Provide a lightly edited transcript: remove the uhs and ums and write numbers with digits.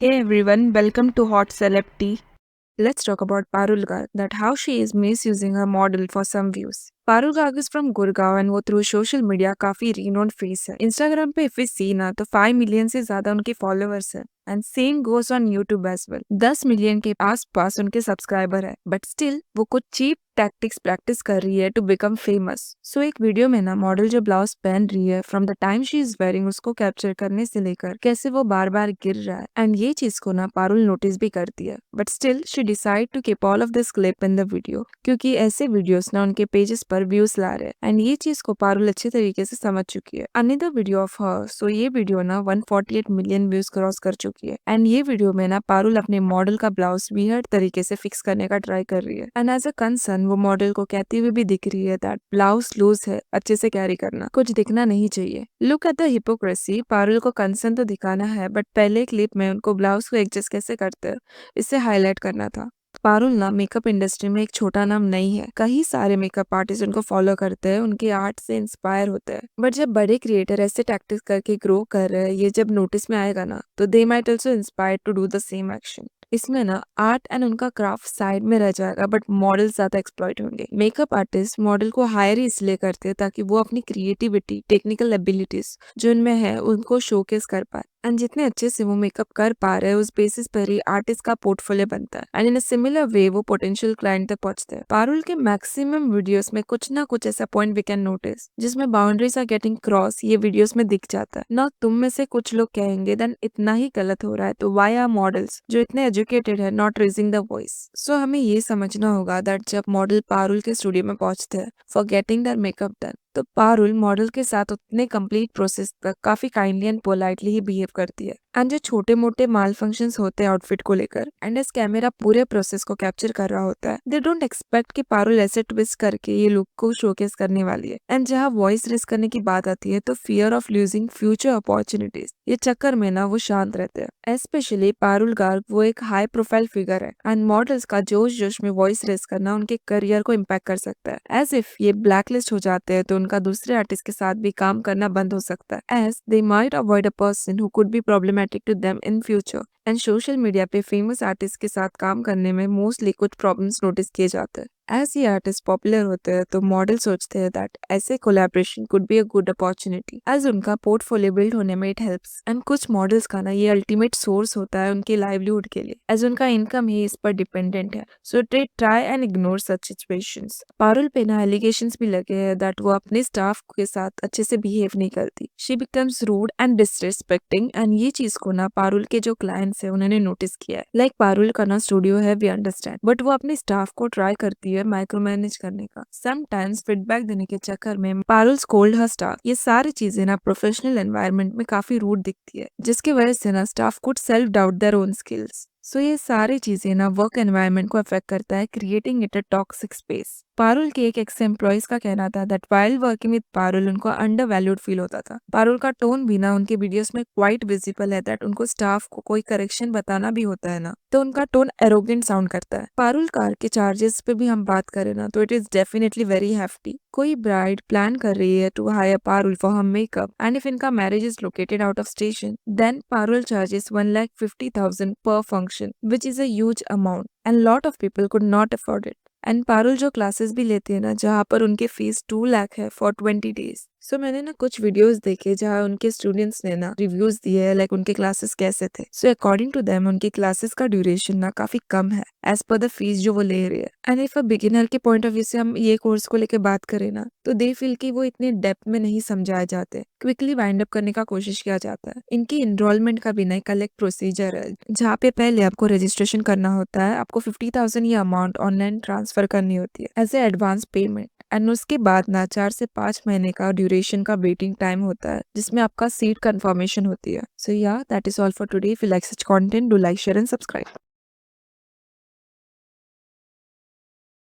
Hey everyone, welcome to Hot Celeb Tea. Let's talk about Parul Garg, that how she is misusing her model for some views. Parul Garg is from Gurgaon and वो through social media काफी renowned face है. Instagram पे if we see ना तो 5 million से ज्यादा उनके followers है. And same goes on YouTube as well. 10 million के आसपास उनके सब्सक्राइबर है. But still वो कुछ cheap टैक्टिक्स प्रैक्टिस कर रही है टू बिकम फेमस. सो एक वीडियो में ना मॉडल जो ब्लाउज पहन रही है from the time she is wearing उसको कैप्चर करने से लेकर कैसे वो बार बार गिर रहा है एंड ये चीज को ना पारुल नोटिस भी करती है. But still she decide to keep all of this clip in the video क्योंकि ऐसे वीडियोस ना उनके पेजेस पर व्यूज ला रहे हैं एंड ये चीज को पारुल अच्छे तरीके से समझ चुकी है. अनदर वीडियो ऑफ हर, सो ये वीडियो ना 148 मिलियन व्यूज क्रॉस कर चुकी है एंड ये वीडियो में ना पारुल अपने मॉडल का ब्लाउज वियर्ड तरीके से फिक्स करने का ट्राई कर रही है एंड एज अ कंसर्न वो मॉडल को कहती हुई भी दिख रही है दैट ब्लाउज लूज है, अच्छे से कैरी करना, कुछ दिखना नहीं चाहिए. Look at the hypocrisy. Parul को कंसर्न तो दिखाना है बट पहले क्लिप में उनको ब्लाउज को एडजस्ट कैसे करते हैं इसे हाईलाइट करना था. पारुल ना मेकअप इंडस्ट्री में एक छोटा नाम नहीं है. कई सारे मेकअप आर्टिस्ट उनको फॉलो करते हैं, उनके आर्ट से इंस्पायर होते हैं. बट जब बड़े क्रिएटर ऐसे टैक्टिक्स करके ग्रो कर रहे हैं, ये जब नोटिस में आएगा ना तो they might also inspire to do the same action. इसमें ना आर्ट एंड उनका क्राफ्ट साइड में रह जाएगा बट मॉडल ज्यादा एक्सप्लॉइट होंगे. मेकअप आर्टिस्ट मॉडल को हायर ही इसलिए करते हैं ताकि वो अपनी क्रिएटिविटी, टेक्निकल एबिलिटीज जो इनमें है उनको शोकेस कर पाए एंड जितने अच्छे से वो मेकअप कर पा रहे हैं उस बेसिस पर ही आर्टिस्ट का पोर्टफोलियो बनता है and in a similar way वो पोटेंशियल क्लाइंट तक पहुंचते हैं. पारुल के मैक्सिमम वीडियोस में कुछ ना कुछ ऐसा पॉइंट वी कैन नोटिस जिसमें बाउंड्रीज आर गेटिंग क्रॉस, ये वीडियोस में दिख जाता है ना. तुम में से कुछ लोग कहेंगे देन इतना ही गलत हो रहा है तो वाई आर मॉडल्स जो इतने एजुकेटेड है नॉट रेजिंग द वॉइस. सो हमें ये समझना होगा दैट जब मॉडल पारुल के स्टूडियो में पहुंचते हैं for getting their makeup done तो पारुल मॉडल के साथ उतने कंप्लीट प्रोसेस तक काफी kindly and politely he behave करती है एंड जो छोटे मोटे माल फंक्शंस होते हैं आउटफिट को लेकर एंड इस कैमरा पूरे प्रोसेस को कैप्चर कर रहा होता है, दे डोंट एक्सपेक्ट कि पारुल ऐसे ट्विस्ट करके ये लुक को शोकेस करने वाली है. एंड जहाँ वॉइस रेस करने की बात आती है तो fear of losing future opportunities, ये चक्कर में ना वो शांत रहते हैं. स्पेशली पारुल गार्ग वो एक हाई प्रोफाइल फिगर है एंड मॉडल्स का जोश जोश में वॉइस रेस करना उनके करियर को इम्पैक्ट कर सकता है. एज इफ ये ब्लैकलिस्ट हो जाते हैं तो उनका दूसरे आर्टिस्ट के साथ भी काम करना बंद हो सकता है as they might avoid a person who could be problematic to them in future. And social media पे फेमस आर्टिस्ट के साथ काम करने में मोस्टली कुछ प्रॉब्लम्स नोटिस किए जाते हैं. एज ये आर्टिस्ट पॉपुलर होते हैं तो मॉडल सोचते हैं दैट ऐसे collaboration could be a good opportunity as उनका पोर्टफोलियो बिल्ड होने में इट हेल्प्स. एंड कुछ मॉडल्स का ना ये अल्टीमेट सोर्स होता है उनके लाइवलीहुड के लिए एज उनका इनकम ही इस पर डिपेंडेंट है. So they try and ignore such situations. Parul पे ना एलिगेशंस भी लगे हैं दैट वो अपने स्टाफ के साथ अच्छे से बिहेव नहीं करती. She becomes rude and disrespecting and ये चीज को ना पारुल के जो क्लाइंट्स है उन्होंने नोटिस किया है. लाइक पारुल का ना स्टूडियो है वी अंडरस्टैंड बट वो अपने स्टाफ को ट्राई करती है माइक्रो मैनेज करने का. समटाइम्स फीडबैक देने के चक्कर में पारुल स्कोल्ड हर स्टाफ. ये सारी चीजें ना प्रोफेशनल एनवायरनमेंट में काफी रूड दिखती है जिसकी वजह से ना staff could self doubt their own skills. So ये सारी चीजें ना वर्क एनवायरनमेंट को अफेक्ट करता है, creating it a toxic space. Parul के एक एक्स एम्प्लॉइज का कहना था that while working with Parul उनको अंडर वैल्यूड फील होता था. पारुल का टोन भी ना उनके वीडियोस में क्वाइट विजिबल है दैट उनको स्टाफ को कोई करेक्शन बताना भी होता है ना तो उनका टोन एरोगेंट साउंड करता है. पारुल कार के चार्जेस पे भी हम बात करें ना तो it is definitely very hefty. कोई ब्राइड प्लान कर रही है to hire Parul for her makeup and if इनका marriage is located out of station then Parul charges 1,50,000 per function which is a huge amount and lot of people could not afford it. And Parul जो classes भी लेती है ना जहाँ पर उनके fees 2 lakh है फॉर 20 डेज. सो मैंने ना कुछ वीडियोस देखे जहाँ उनके स्टूडेंट्स ने ना रिव्यूज दिए हैं लाइक उनके क्लासेस कैसे थे. सो अकॉर्डिंग टू देम उनकी क्लासेस का ड्यूरेशन ना काफी कम है एज पर द फीस जो वो ले रही है. एंड इफ अ बिगिनर के पॉइंट ऑफ व्यू से हम ये कोर्स को लेकर बात करें ना तो दे फील कि वो इतने डेप्थ में नहीं समझाए जाते, क्विकली वाइंड अप करने का कोशिश किया जाता है. इनकी इनरोलमेंट का भी ना एक अलग प्रोसीजर है जहाँ पे पहले आपको रजिस्ट्रेशन करना होता है, आपको 50,000 ये अमाउंट ऑनलाइन ट्रांसफर करनी होती है as a advance payment and उसके बाद ना 4 से 5 महीने का ड्यूरेशन का वेटिंग टाइम होता है जिसमें आपका सीट कंफर्मेशन होती है. सो या that is all for today. If you like such content do like share and subscribe.